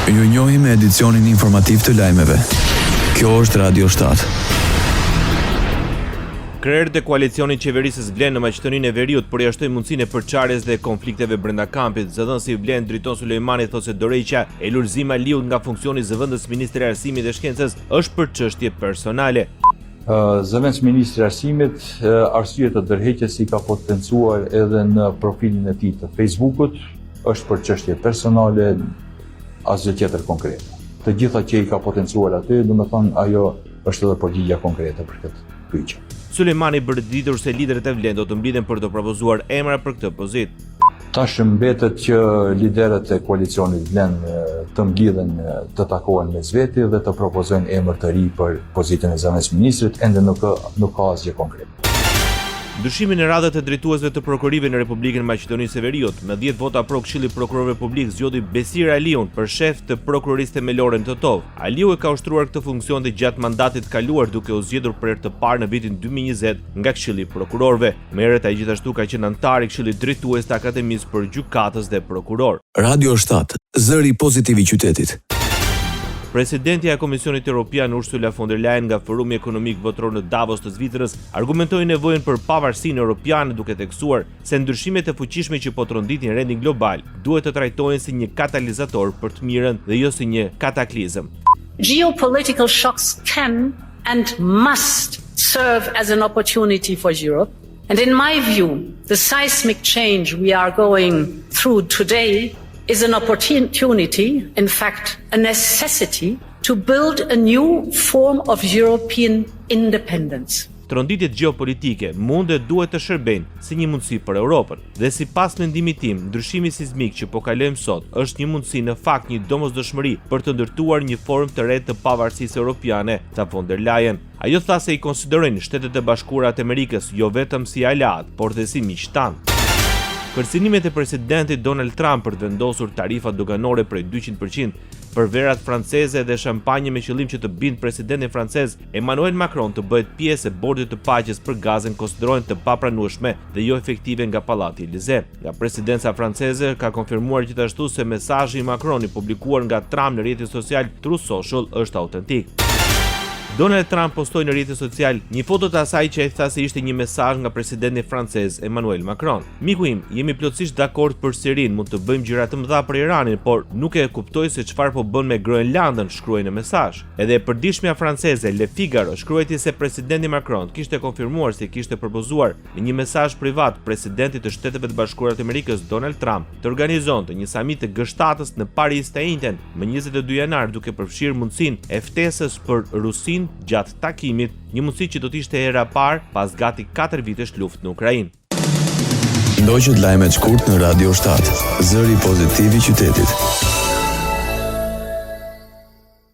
Ju njohim me edicionin informativ të lajmeve. Kjo është Radio 7. Krerët e koalicionit qeverisës Vlen në Maqedoninë e Veriut përjashtoi mundësinë e përçarjes dhe konflikteve brenda kampit. Zëdhënësi i Vlen Driton Sulejmani thotë se dorëheqja e Lulzim Aliut nga funksioni zëvendës ministri i Arsimit dhe Shkencës është për çështje personale. Zëvendës ministri i Arsimit, arsye të dorëheqjes i ka potencuar edhe në profilin e tij të Facebookut, është për çështje personale, asgjë tjetër konkrete. Të gjitha që i ka potencuar aty, domethënë ajo është edhe përgjigja konkrete për këtë pyetje. Sulejmani bërditur se liderët e Vlen do të mblidhen për të propozuar emra për këtë pozitë. Tash mbetet që liderët e koalicionit Vlen të mblidhen, të takohen mes veti dhe të propozojnë emër të ri për pozitën e zëvendës ministrit, ende nuk ka asgjë konkret. Ndryshimin e radhët e drejtuesve të prokurorive në Republikën e Maqedonisë së Veriut, me 10 vota pro Këshilli i Prokurorëve Publik zgjodhi Besir Aliun për shef të prokurorisë themelore në Totov. Aliu e ka ushtruar këtë funksion dhe gjatë mandatit kaluar duke u zgjedhur për herë të parë në vitin 2020 nga Këshilli i Prokurorëve. Më herët ai gjithashtu ka qenë antar i Këshillit Drejtues të Akademisë për Gjykatës dhe Prokuror. Radio 7, zëri pozitiv i qytetit. Presidentja e Komisionit Evropian Ursula von der Leyen nga Forumi Ekonomik Botror në Davos të Zvicrës argumentoi nevojën për pavarësinë europiane duke theksuar se ndryshimet e fuqishme që po tronditin rendin global duhet të trajtohen si një katalizator për të mirën dhe jo si një kataklizëm. Geopolitical shocks can and must serve as an opportunity for Europe. And in my view, the seismic change we are going through today is an opportunity, in fact, a necessity to build a new form of European independence. Tronditjet gjeopolitike mund dhe duhet të shërbejnë si një mundësi për Europën. Dhe sipas mendimit tim, ndryshimi sismik që po kalojmë sot është një mundësi, në fakt një domosdoshmëri për të ndërtuar një formë të re të pavarësisë europiane, tha von der Leyen. Ajo tha se i konsiderojnë Shtetet e Bashkuara të Amerikës jo vetëm si aleat, por dhe si miqtanë. Kërcënimet e presidentit Donald Trump për të vendosur tarifa doganore prej 200% për verat franceze dhe shampanjë me qëllim që të bindë presidentin francez Emmanuel Macron të bëhet pjesë e bordit të paqes për Gazën konsiderohen të papranueshme dhe jo efektive nga Pallati Elize. Nga presidenca franceze ka konfirmuar gjithashtu se mesazhi i Macronit publikuar nga Trump në rrjetin social Truth Social është autentik. Donald Trump postoi në rrjetin social një foto të asaj që ai tha se ishte një mesazh nga presidenti francez Emmanuel Macron. Miku im, jemi plotësisht dakord për Sirinë, mund të bëjmë gjëra të mëdha për Iranin, por nuk e kuptoj se çfarë po bën me Groenlandën, shkruaj në mesazh. Edhe e përditshmja franceze Le Figaro shkruajti se presidenti Macron kishte konfirmuar se kishte propozuar në një mesazh privat presidentit të Shteteve të Bashkuara të Amerikës Donald Trump të organizonte një samit të G7-s në Paris të njëjtën më 22 janar, duke përfshirë mundësinë e ftesës për Rusinë gjatë takimit, një mundësi që do të ishte hera e parë pas gati 4 vitesh luftë në Ukrainë. Ndoqët lajmet shkurt në Radio 7, zëri pozitiv i qytetit.